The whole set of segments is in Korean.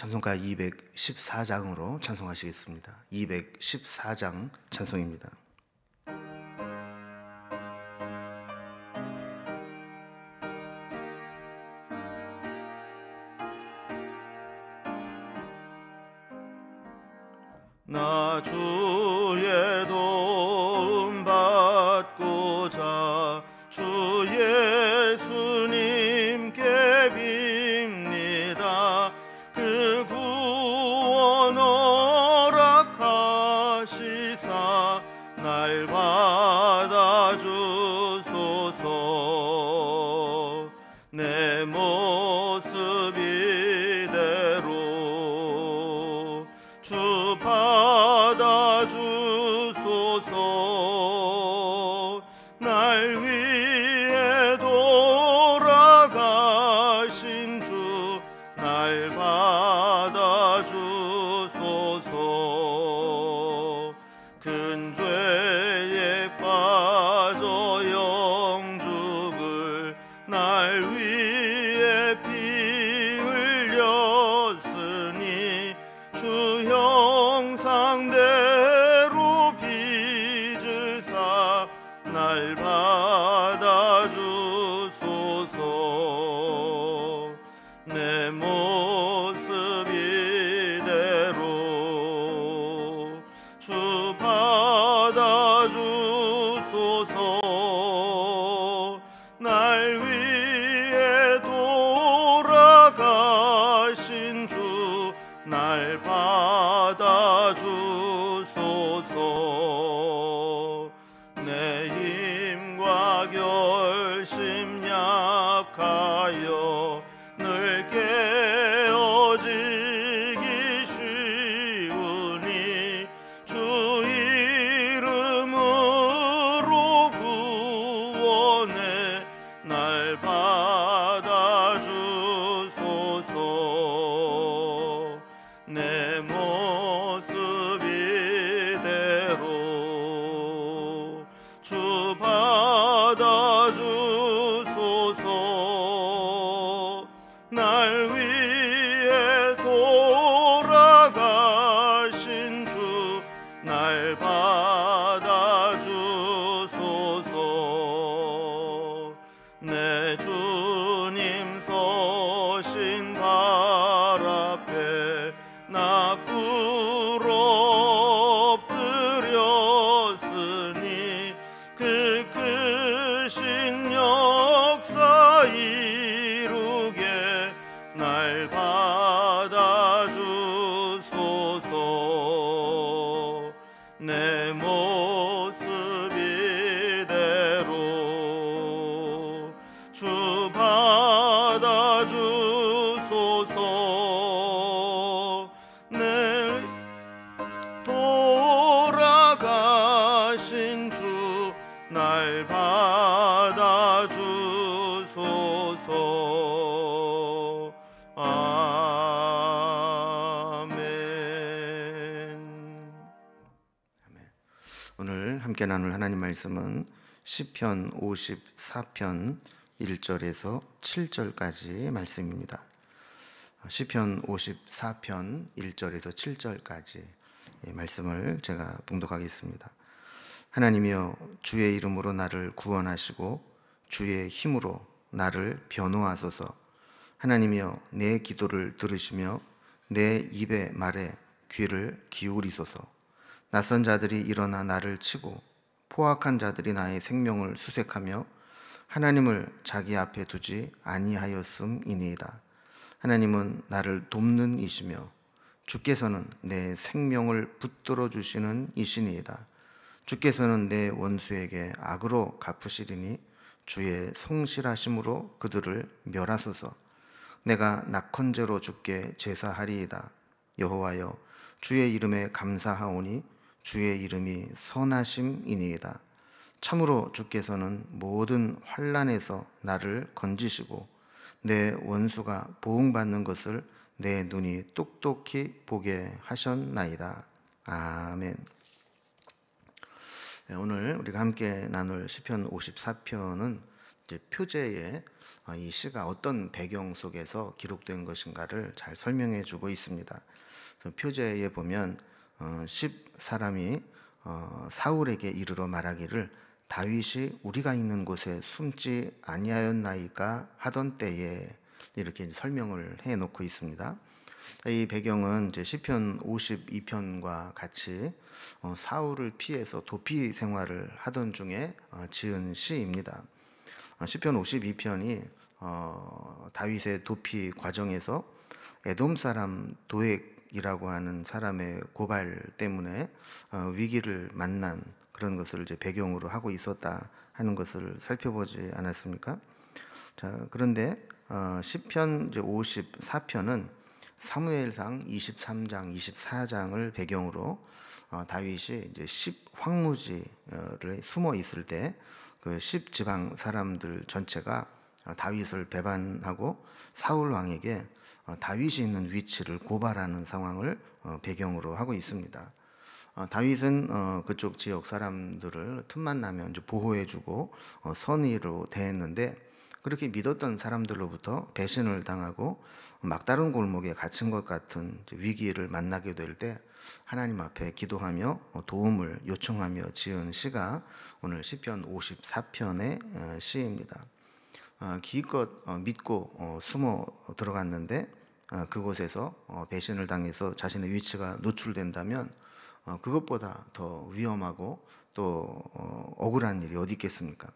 찬송가 214장으로 찬송하시겠습니다. 214장 찬송입니다. 나 주의 도움 받고자 주 예수님께 빕니다. 그 구원 허락하시사 날 받아주소서. 내 모습 이대로 주 받아주소서. 날 위해 돌아가신 주 날 받아주소서. 큰 죄에 빠져 영죽을 날 위해 피 흘렸으니 주 형상대로 빚으사 날 받아주소서. 내 모습 이대로 주 받아주소서. 날 위해 돌아가신 주 날 받아주소서. 내 힘과 결심 약하여 늘 깨어지기 쉬우니 주 이름으로 구원해 날 받아주소서. 내 모습 이대로 주 받아주소서. 날 위해 돌아가신 주 날 받아주소서. 내 주님 서신 발 앞에 나 꿇어 엎드렸으니 그 크신 역사 이루게 날 받아주소서. 내 모습 이대로 주 받아주소서. 내 돌아가신 주 날 받아주소서. 아멘. 오늘 함께 나눌 하나님 말씀은 시편 54편 1절에서 7절까지 말씀입니다. 시편 54편 1절에서 7절까지 말씀을 제가 봉독하겠습니다. 하나님이여, 주의 이름으로 나를 구원하시고 주의 힘으로 나를 변호하소서. 하나님이여, 내 기도를 들으시며 내 입의 말에 귀를 기울이소서. 낯선 자들이 일어나 나를 치고 포악한 자들이 나의 생명을 수색하며 하나님을 자기 앞에 두지 아니하였음이니이다. 하나님은 나를 돕는 이시며 주께서는 내 생명을 붙들어 주시는 이시니이다. 주께서는 내 원수에게 악으로 갚으시리니 주의 성실하심으로 그들을 멸하소서. 내가 낙헌제로 주께 제사하리이다. 여호와여, 주의 이름에 감사하오니 주의 이름이 선하심이니이다. 참으로 주께서는 모든 환난에서 나를 건지시고 내 원수가 보응받는 것을 내 눈이 똑똑히 보게 하셨나이다. 아멘. 오늘 우리가 함께 나눌 시편 54편은 이제 표제에 이 시가 어떤 배경 속에서 기록된 것인가를 잘 설명해 주고 있습니다. 그래서 표제에 보면 10사람이 사울에게 이르러 말하기를 다윗이 우리가 있는 곳에 숨지 아니하였나이까 하던 때에, 이렇게 이제 설명을 해 놓고 있습니다. 이 배경은 이제 시편 52편과 같이 사울을 피해서 도피 생활을 하던 중에 지은 시입니다. 시편 52편이 다윗의 도피 과정에서 에돔 사람 도액이라고 하는 사람의 고발 때문에 위기를 만난 그런 것을 이제 배경으로 하고 있었다 하는 것을 살펴보지 않았습니까? 자, 그런데 시편 54편은 사무엘상 23장, 24장을 배경으로 다윗이 이제 10황무지를 숨어 있을 때 그 10지방 사람들 전체가 다윗을 배반하고 사울 왕에게 다윗이 있는 위치를 고발하는 상황을 배경으로 하고 있습니다. 다윗은 그쪽 지역 사람들을 틈만 나면 이제 보호해주고 선의로 대했는데, 그렇게 믿었던 사람들로부터 배신을 당하고 막다른 골목에 갇힌 것 같은 위기를 만나게 될 때 하나님 앞에 기도하며 도움을 요청하며 지은 시가 오늘 시편 54편의 시입니다. 기껏 믿고 숨어 들어갔는데 그곳에서 배신을 당해서 자신의 위치가 노출된다면 그것보다 더 위험하고 또 억울한 일이 어디 있겠습니까?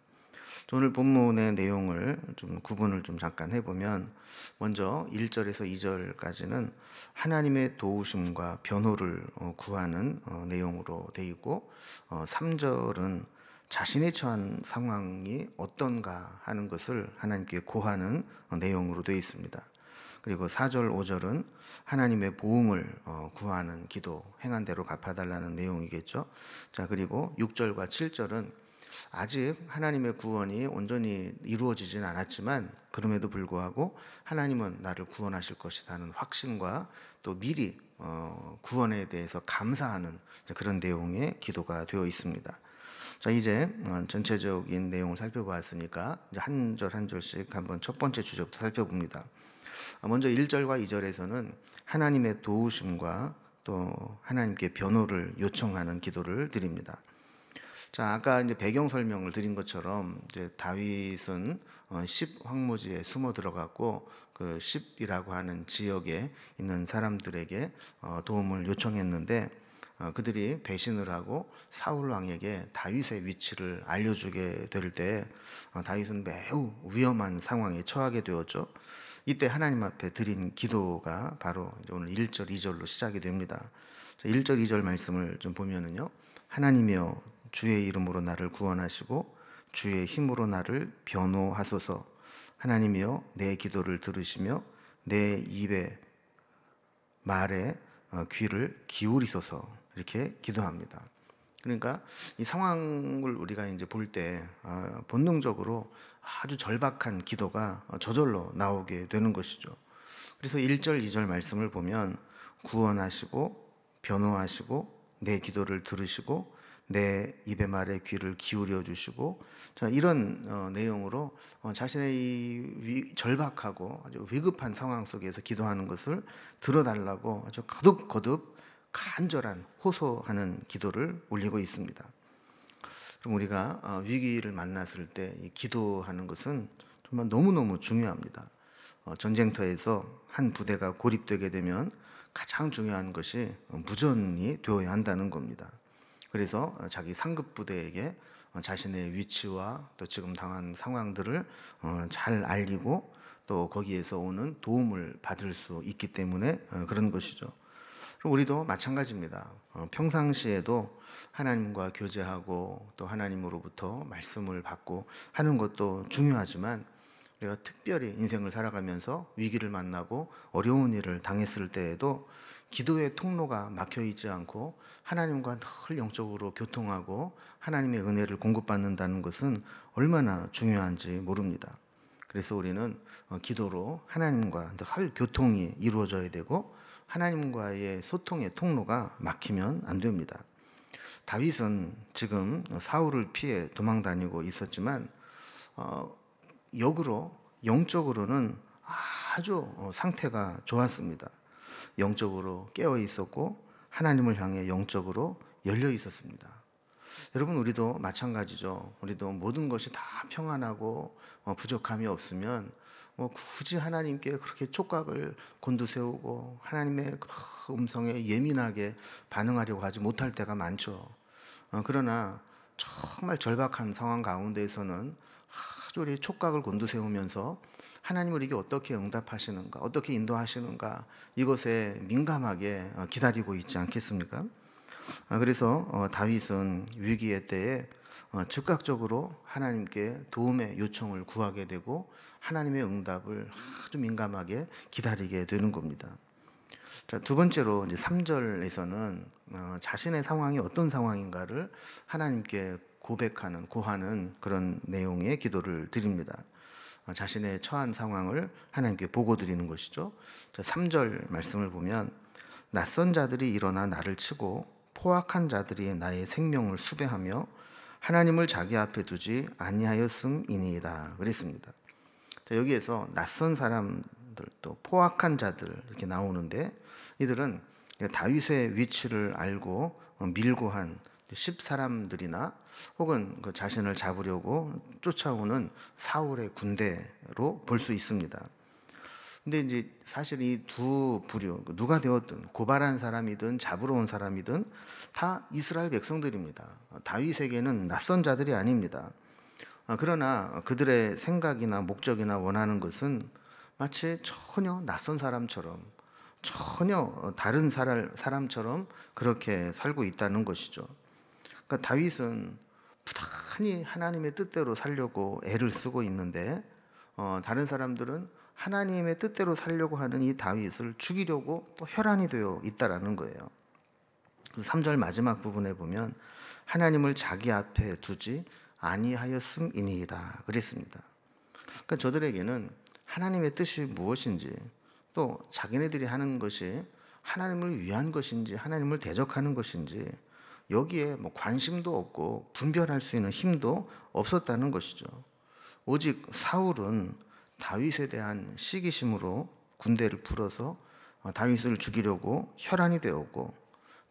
오늘 본문의 내용을 좀 구분을 좀 잠깐 해보면, 먼저 1절에서 2절까지는 하나님의 도우심과 변호를 구하는 내용으로 되어 있고, 3절은 자신이 처한 상황이 어떤가 하는 것을 하나님께 고하는 내용으로 되어 있습니다. 그리고 4절, 5절은 하나님의 보응을 구하는 기도, 행한 대로 갚아달라는 내용이겠죠. 자, 그리고 6절과 7절은 아직 하나님의 구원이 온전히 이루어지진 않았지만 그럼에도 불구하고 하나님은 나를 구원하실 것이라는 확신과 또 미리 구원에 대해서 감사하는 그런 내용의 기도가 되어 있습니다. 자, 이제 전체적인 내용을 살펴보았으니까 이제 한 절 한 절씩 한번 첫 번째 주제부터 살펴봅니다. 먼저 1절과 2절에서는 하나님의 도우심과 또 하나님께 변호를 요청하는 기도를 드립니다. 자, 아까 이제 배경 설명을 드린 것처럼 이제 다윗은 10황무지에 숨어 들어갔고 그 10이라고 하는 지역에 있는 사람들에게 도움을 요청했는데 그들이 배신을 하고 사울 왕에게 다윗의 위치를 알려주게 될 때 다윗은 매우 위험한 상황에 처하게 되었죠. 이때 하나님 앞에 드린 기도가 바로 오늘 1절, 2절로 시작이 됩니다. 1절, 2절 말씀을 좀 보면은요, 하나님이여 주의 이름으로 나를 구원하시고 주의 힘으로 나를 변호하소서. 하나님이여 내 기도를 들으시며 내 입의 말에 귀를 기울이소서. 이렇게 기도합니다. 그러니까 이 상황을 우리가 이제 볼 때 본능적으로 아주 절박한 기도가 저절로 나오게 되는 것이죠. 그래서 1절, 2절 말씀을 보면 구원하시고 변호하시고 내 기도를 들으시고 내 입의 말에 귀를 기울여 주시고, 자, 이런 내용으로 자신의 이 절박하고 아주 위급한 상황 속에서 기도하는 것을 들어달라고 아주 거듭거듭 간절한 호소하는 기도를 올리고 있습니다. 그럼 우리가 위기를 만났을 때 이 기도하는 것은 정말 너무너무 중요합니다. 전쟁터에서 한 부대가 고립되게 되면 가장 중요한 것이 무전이 되어야 한다는 겁니다. 그래서 자기 상급 부대에게 자신의 위치와 또 지금 당한 상황들을 잘 알리고 또 거기에서 오는 도움을 받을 수 있기 때문에 그런 것이죠. 그럼 우리도 마찬가지입니다. 평상시에도 하나님과 교제하고 또 하나님으로부터 말씀을 받고 하는 것도 중요하지만 우리가 특별히 인생을 살아가면서 위기를 만나고 어려운 일을 당했을 때에도 기도의 통로가 막혀 있지 않고 하나님과 늘 영적으로 교통하고 하나님의 은혜를 공급받는다는 것은 얼마나 중요한지 모릅니다. 그래서 우리는 기도로 하나님과 늘 교통이 이루어져야 되고 하나님과의 소통의 통로가 막히면 안 됩니다. 다윗은 지금 사울을 피해 도망다니고 있었지만 역으로 영적으로는 아주 상태가 좋았습니다. 영적으로 깨어 있었고 하나님을 향해 영적으로 열려 있었습니다. 여러분, 우리도 마찬가지죠. 우리도 모든 것이 다 평안하고 부족함이 없으면 굳이 하나님께 그렇게 촉각을 곤두세우고 하나님의 그 음성에 예민하게 반응하려고 하지 못할 때가 많죠. 그러나 정말 절박한 상황 가운데에서는 아주 우리 촉각을 곤두세우면서 하나님 우리에게 어떻게 응답하시는가, 어떻게 인도하시는가, 이것에 민감하게 기다리고 있지 않겠습니까? 그래서 다윗은 위기의 때에 즉각적으로 하나님께 도움의 요청을 구하게 되고 하나님의 응답을 아주 민감하게 기다리게 되는 겁니다. 자, 두 번째로 이제 3절에서는 자신의 상황이 어떤 상황인가를 하나님께 고백하는, 고하는 그런 내용의 기도를 드립니다. 자신의 처한 상황을 하나님께 보고 드리는 것이죠. 자, 3절 말씀을 보면 낯선 자들이 일어나 나를 치고 포악한 자들이 나의 생명을 수배하며 하나님을 자기 앞에 두지 아니하였음이니이다 그랬습니다. 자, 여기에서 낯선 사람들, 또 포악한 자들 이렇게 나오는데, 이들은 다윗의 위치를 알고 밀고 한 10사람들이나 혹은 그 자신을 잡으려고 쫓아오는 사울의 군대로 볼 수 있습니다. 근데 이제 사실 이 두 부류, 누가 되었든 고발한 사람이든 잡으러 온 사람이든 다 이스라엘 백성들입니다. 다윗에게는 낯선 자들이 아닙니다. 그러나 그들의 생각이나 목적이나 원하는 것은 마치 전혀 낯선 사람처럼, 전혀 다른 사람처럼 그렇게 살고 있다는 것이죠. 그러니까 다윗은 부단히 하나님의 뜻대로 살려고 애를 쓰고 있는데 다른 사람들은 하나님의 뜻대로 살려고 하는 이 다윗을 죽이려고 또 혈안이 되어 있다라는 거예요. 3절 마지막 부분에 보면 하나님을 자기 앞에 두지 아니하였음이니이다 그랬습니다. 그러니까 저들에게는 하나님의 뜻이 무엇인지, 또 자기네들이 하는 것이 하나님을 위한 것인지 하나님을 대적하는 것인지 여기에 관심도 없고 분별할 수 있는 힘도 없었다는 것이죠. 오직 사울은 다윗에 대한 시기심으로 군대를 풀어서 다윗을 죽이려고 혈안이 되었고,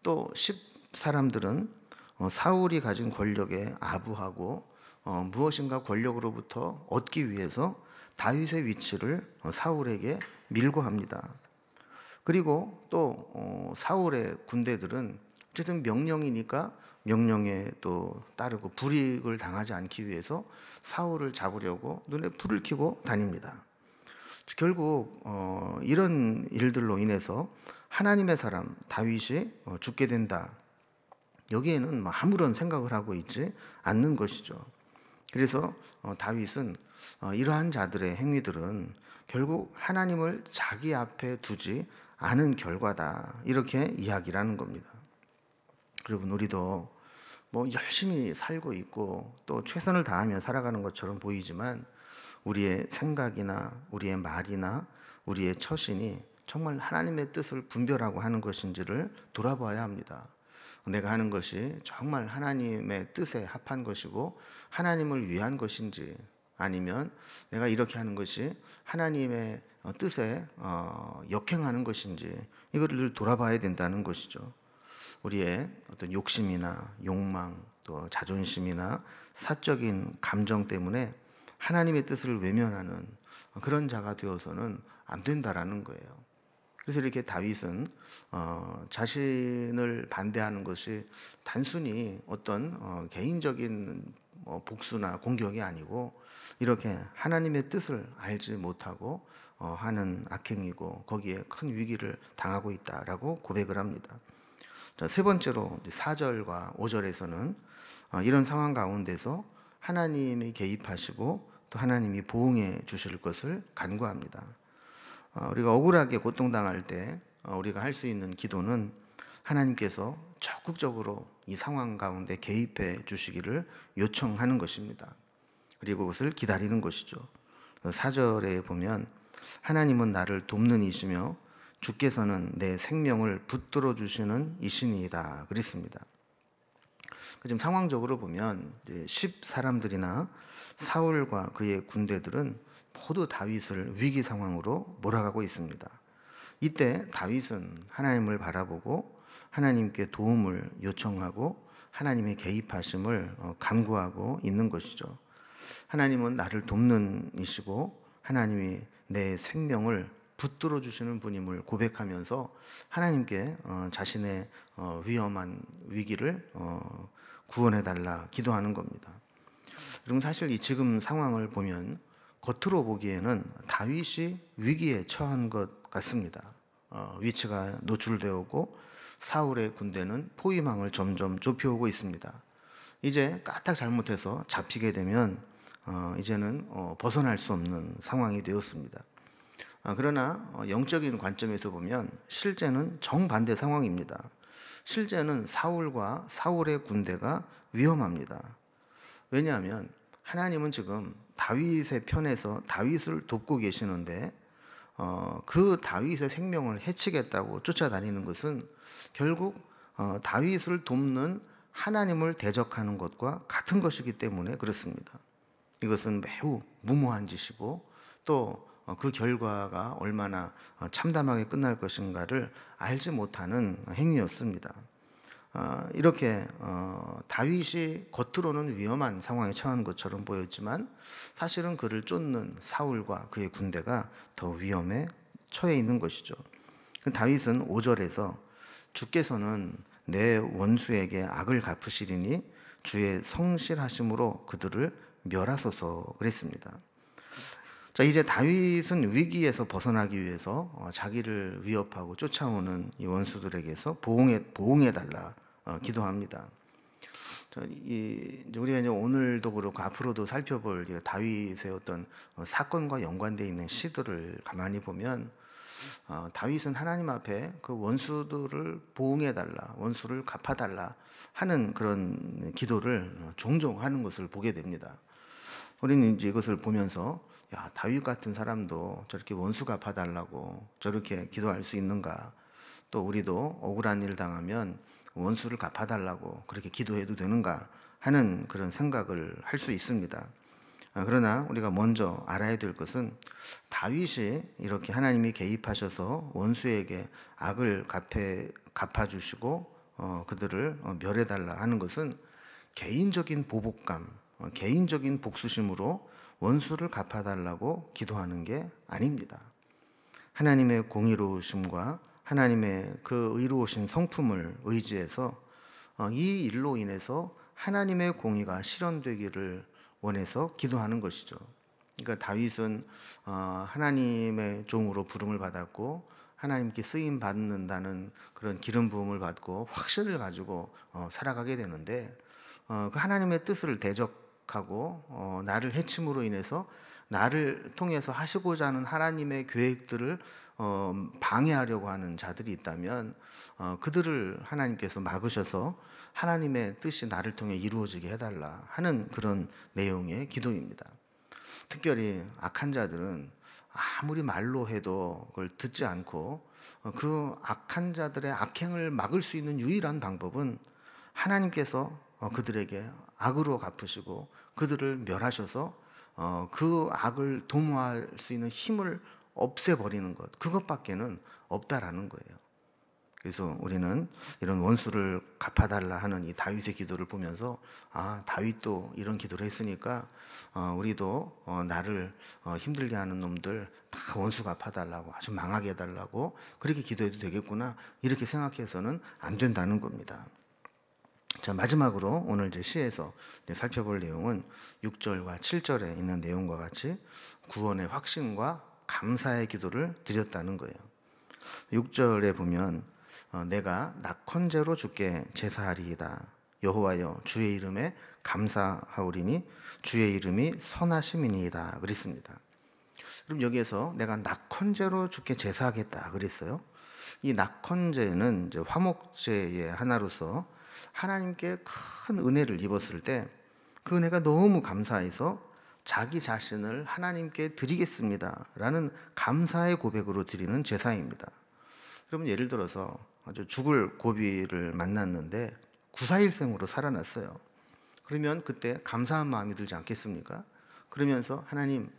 또 10사람들은 사울이 가진 권력에 아부하고 무엇인가 권력으로부터 얻기 위해서 다윗의 위치를 사울에게 밀고 합니다. 그리고 또 사울의 군대들은 어쨌든 명령이니까 명령에 또 따르고 불이익을 당하지 않기 위해서 사울을 잡으려고 눈에 불을 켜고 다닙니다. 결국 이런 일들로 인해서 하나님의 사람 다윗이 죽게 된다. 여기에는 아무런 생각을 하고 있지 않는 것이죠. 그래서 다윗은 이러한 자들의 행위들은 결국 하나님을 자기 앞에 두지 않은 결과다, 이렇게 이야기를 하는 겁니다. 여러분, 우리도 열심히 살고 있고 또 최선을 다하며 살아가는 것처럼 보이지만 우리의 생각이나 우리의 말이나 우리의 처신이 정말 하나님의 뜻을 분별하고 하는 것인지를 돌아봐야 합니다. 내가 하는 것이 정말 하나님의 뜻에 합한 것이고 하나님을 위한 것인지, 아니면 내가 이렇게 하는 것이 하나님의 뜻에 역행하는 것인지, 이거를 돌아봐야 된다는 것이죠. 우리의 어떤 욕심이나 욕망, 또 자존심이나 사적인 감정 때문에 하나님의 뜻을 외면하는 그런 자가 되어서는 안 된다라는 거예요. 그래서 이렇게 다윗은 자신을 반대하는 것이 단순히 어떤 개인적인 복수나 공격이 아니고 이렇게 하나님의 뜻을 알지 못하고 하는 악행이고 거기에 큰 위기를 당하고 있다라고 고백을 합니다. 자, 세 번째로 4절과 5절에서는 이런 상황 가운데서 하나님이 개입하시고 또 하나님이 보응해 주실 것을 간구합니다. 우리가 억울하게 고통당할 때 우리가 할 수 있는 기도는 하나님께서 적극적으로 이 상황 가운데 개입해 주시기를 요청하는 것입니다. 그리고 그것을 기다리는 것이죠. 4절에 보면 하나님은 나를 돕는 이시며 주께서는 내 생명을 붙들어 주시는 이신이다 그랬습니다. 지금 상황적으로 보면 이제 10 사람들이나 사울과 그의 군대들은 모두 다윗을 위기 상황으로 몰아가고 있습니다. 이때 다윗은 하나님을 바라보고 하나님께 도움을 요청하고 하나님의 개입하심을 간구하고 있는 것이죠. 하나님은 나를 돕는 이시고 하나님이 내 생명을 붙들어 주시는 분임을 고백하면서 하나님께 자신의 위험한 위기를 구원해 달라 기도하는 겁니다. 그럼 사실 이 지금 상황을 보면 겉으로 보기에는 다윗이 위기에 처한 것 같습니다. 위치가 노출되었고 사울의 군대는 포위망을 점점 좁혀오고 있습니다. 이제 까딱 잘못해서 잡히게 되면 이제는 벗어날 수 없는 상황이 되었습니다. 그러나 영적인 관점에서 보면 실제는 정반대 상황입니다. 실제는 사울과 사울의 군대가 위험합니다. 왜냐하면 하나님은 지금 다윗의 편에서 다윗을 돕고 계시는데 그 다윗의 생명을 해치겠다고 쫓아다니는 것은 결국 다윗을 돕는 하나님을 대적하는 것과 같은 것이기 때문에 그렇습니다. 이것은 매우 무모한 짓이고 또 그 결과가 얼마나 참담하게 끝날 것인가를 알지 못하는 행위였습니다. 이렇게 다윗이 겉으로는 위험한 상황에 처한 것처럼 보였지만 사실은 그를 쫓는 사울과 그의 군대가 더 위험에 처해 있는 것이죠. 다윗은 5절에서 주께서는 내 원수에게 악을 갚으시리니 주의 성실하심으로 그들을 멸하소서 그랬습니다. 자, 이제 다윗은 위기에서 벗어나기 위해서 자기를 위협하고 쫓아오는 이 원수들에게서 보응해 달라 기도합니다. 우리가 이제 오늘도 그렇고 앞으로도 살펴볼 다윗의 어떤 사건과 연관되어 있는 시들을 가만히 보면 다윗은 하나님 앞에 그 원수들을 보응해 달라, 원수를 갚아 달라 하는 그런 기도를 종종 하는 것을 보게 됩니다. 우리는 이제 이것을 보면서 야, 다윗 같은 사람도 저렇게 원수 갚아달라고 저렇게 기도할 수 있는가? 또 우리도 억울한 일 당하면 원수를 갚아달라고 그렇게 기도해도 되는가? 하는 그런 생각을 할 수 있습니다. 그러나 우리가 먼저 알아야 될 것은 다윗이 이렇게 하나님이 개입하셔서 원수에게 악을 갚아주시고 그들을 멸해달라 하는 것은 개인적인 보복감, 개인적인 복수심으로 원수를 갚아달라고 기도하는 게 아닙니다. 하나님의 공의로우심과 하나님의 그 의로우신 성품을 의지해서 이 일로 인해서 하나님의 공의가 실현되기를 원해서 기도하는 것이죠. 그러니까 다윗은 하나님의 종으로 부름을 받았고 하나님께 쓰임 받는다는 그런 기름 부음을 받고 확신을 가지고 살아가게 되는데 그 하나님의 뜻을 대적하고 나를 해침으로 인해서 나를 통해서 하시고자 하는 하나님의 계획들을 방해하려고 하는 자들이 있다면 그들을 하나님께서 막으셔서 하나님의 뜻이 나를 통해 이루어지게 해달라 하는 그런 내용의 기도입니다. 특별히 악한 자들은 아무리 말로 해도 그걸 듣지 않고 그 악한 자들의 악행을 막을 수 있는 유일한 방법은 하나님께서 그들에게 악으로 갚으시고 그들을 멸하셔서 그 악을 도모할 수 있는 힘을 없애버리는 것, 그것밖에는 없다라는 거예요. 그래서 우리는 이런 원수를 갚아달라 하는 이 다윗의 기도를 보면서 다윗도 이런 기도를 했으니까 우리도 나를 힘들게 하는 놈들 다 원수 갚아달라고, 아주 망하게 해달라고 그렇게 기도해도 되겠구나, 이렇게 생각해서는 안 된다는 겁니다. 자, 마지막으로 오늘 이제 시에서 살펴볼 내용은 6절과 7절에 있는 내용과 같이 구원의 확신과 감사의 기도를 드렸다는 거예요. 6절에 보면 내가 낙헌제로 주께 제사하리이다. 여호와여 주의 이름에 감사하오리니 주의 이름이 선하심이니이다 그랬습니다. 그럼 여기에서 내가 낙헌제로 주께 제사하겠다 그랬어요. 이 낙헌제는 이제 화목제의 하나로서 하나님께 큰 은혜를 입었을 때 그 은혜가 너무 감사해서 자기 자신을 하나님께 드리겠습니다 라는 감사의 고백으로 드리는 제사입니다. 그러면 예를 들어서 아주 죽을 고비를 만났는데 구사일생으로 살아났어요. 그러면 그때 감사한 마음이 들지 않겠습니까? 그러면서 하나님,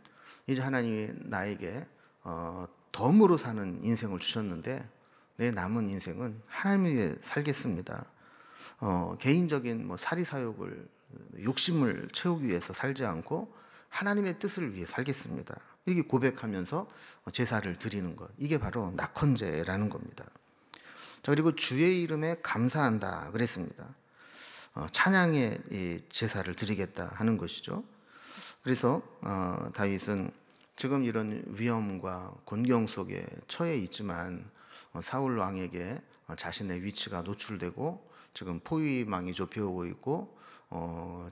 이제 하나님이 나에게 덤으로 사는 인생을 주셨는데 내 남은 인생은 하나님 위해 살겠습니다. 개인적인 사리사욕을, 욕심을 채우기 위해서 살지 않고 하나님의 뜻을 위해 살겠습니다. 이렇게 고백하면서 제사를 드리는 것, 이게 바로 낙헌제라는 겁니다. 자, 그리고 주의 이름에 감사한다 그랬습니다. 찬양의 이 제사를 드리겠다 하는 것이죠. 그래서 다윗은 지금 이런 위험과 곤경 속에 처해 있지만 사울 왕에게 자신의 위치가 노출되고 지금 포위망이 좁혀오고 있고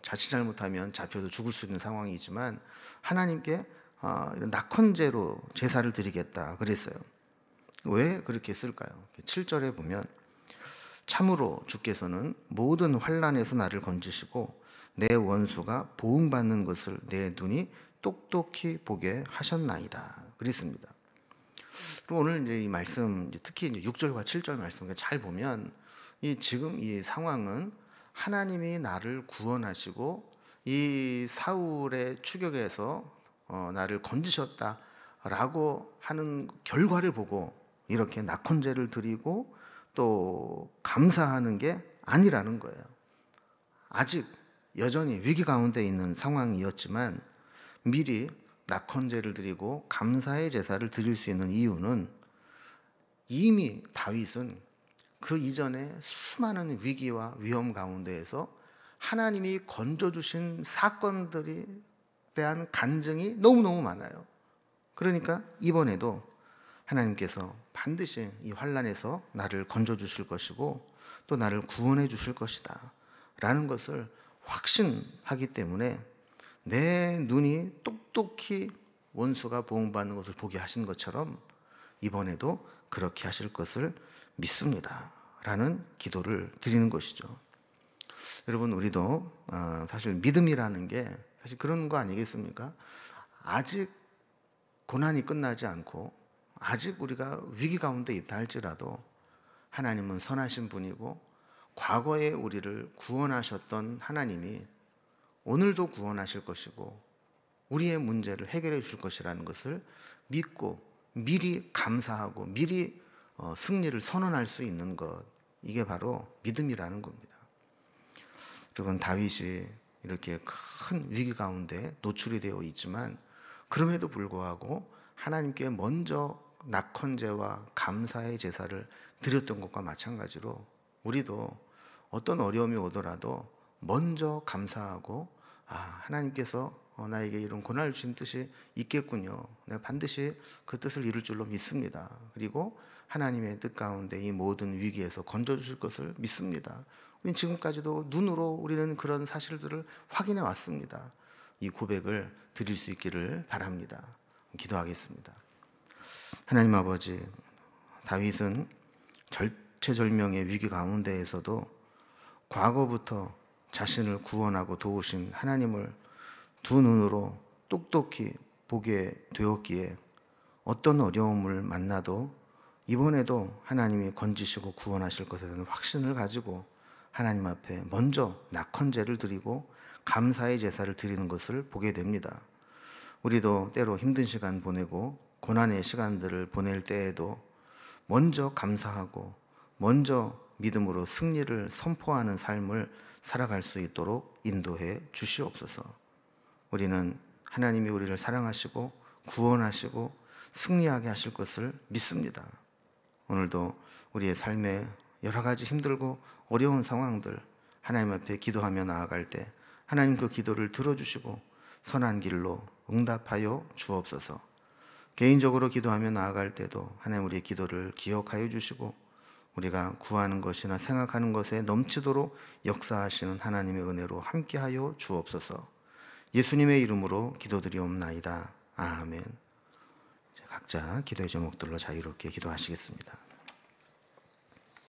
자칫 잘못하면 잡혀도 죽을 수 있는 상황이지만 하나님께 이런 낙헌제로 제사를 드리겠다 그랬어요. 왜 그렇게 했을까요? 7절에 보면 참으로 주께서는 모든 환난에서 나를 건지시고 내 원수가 보응받는 것을 내 눈이 똑똑히 보게 하셨나이다 그랬습니다. 그럼 오늘 이제 이 말씀, 특히 이제 6절과 7절 말씀 잘 보면 지금 이 상황은 하나님이 나를 구원하시고 이 사울의 추격에서 나를 건지셨다라고 하는 결과를 보고 이렇게 낙헌제를 드리고 또 감사하는 게 아니라는 거예요. 아직 여전히 위기 가운데 있는 상황이었지만 미리 낙헌제를 드리고 감사의 제사를 드릴 수 있는 이유는 이미 다윗은 그 이전에 수많은 위기와 위험 가운데에서 하나님이 건져주신 사건들에 대한 간증이 너무너무 많아요. 그러니까 이번에도 하나님께서 반드시 이 환난에서 나를 건져주실 것이고 또 나를 구원해 주실 것이다 라는 것을 확신하기 때문에 내 눈이 똑똑히 원수가 보응받는 것을 보게 하신 것처럼 이번에도 그렇게 하실 것을 믿습니다 라는 기도를 드리는 것이죠. 여러분, 우리도 사실 믿음이라는 게 사실 그런 거 아니겠습니까? 아직 고난이 끝나지 않고 아직 우리가 위기 가운데 있다 할지라도 하나님은 선하신 분이고 과거에 우리를 구원하셨던 하나님이 오늘도 구원하실 것이고 우리의 문제를 해결해 주실 것이라는 것을 믿고 미리 감사하고 미리 승리를 선언할 수 있는 것, 이게 바로 믿음이라는 겁니다. 여러분, 다윗이 이렇게 큰 위기 가운데 노출이 되어 있지만 그럼에도 불구하고 하나님께 먼저 낙헌제와 감사의 제사를 드렸던 것과 마찬가지로 우리도 어떤 어려움이 오더라도 먼저 감사하고 하나님께서 나에게 이런 고난을 주신 뜻이 있겠군요. 내가 반드시 그 뜻을 이룰 줄로 믿습니다. 그리고 하나님의 뜻 가운데 이 모든 위기에서 건져주실 것을 믿습니다. 우리는 지금까지도 눈으로 우리는 그런 사실들을 확인해 왔습니다. 이 고백을 드릴 수 있기를 바랍니다. 기도하겠습니다. 하나님 아버지, 다윗은 절체절명의 위기 가운데에서도 과거부터 자신을 구원하고 도우신 하나님을 두 눈으로 똑똑히 보게 되었기에 어떤 어려움을 만나도 이번에도 하나님이 건지시고 구원하실 것에 대한 확신을 가지고 하나님 앞에 먼저 낙헌제를 드리고 감사의 제사를 드리는 것을 보게 됩니다. 우리도 때로 힘든 시간 보내고 고난의 시간들을 보낼 때에도 먼저 감사하고 먼저 믿음으로 승리를 선포하는 삶을 살아갈 수 있도록 인도해 주시옵소서. 우리는 하나님이 우리를 사랑하시고 구원하시고 승리하게 하실 것을 믿습니다. 오늘도 우리의 삶에 여러 가지 힘들고 어려운 상황들 하나님 앞에 기도하며 나아갈 때 하나님 그 기도를 들어주시고 선한 길로 응답하여 주옵소서. 개인적으로 기도하며 나아갈 때도 하나님 우리의 기도를 기억하여 주시고 우리가 구하는 것이나 생각하는 것에 넘치도록 역사하시는 하나님의 은혜로 함께하여 주옵소서. 예수님의 이름으로 기도드리옵나이다. 아멘. 각자 기도의 제목들로 자유롭게 기도하시겠습니다.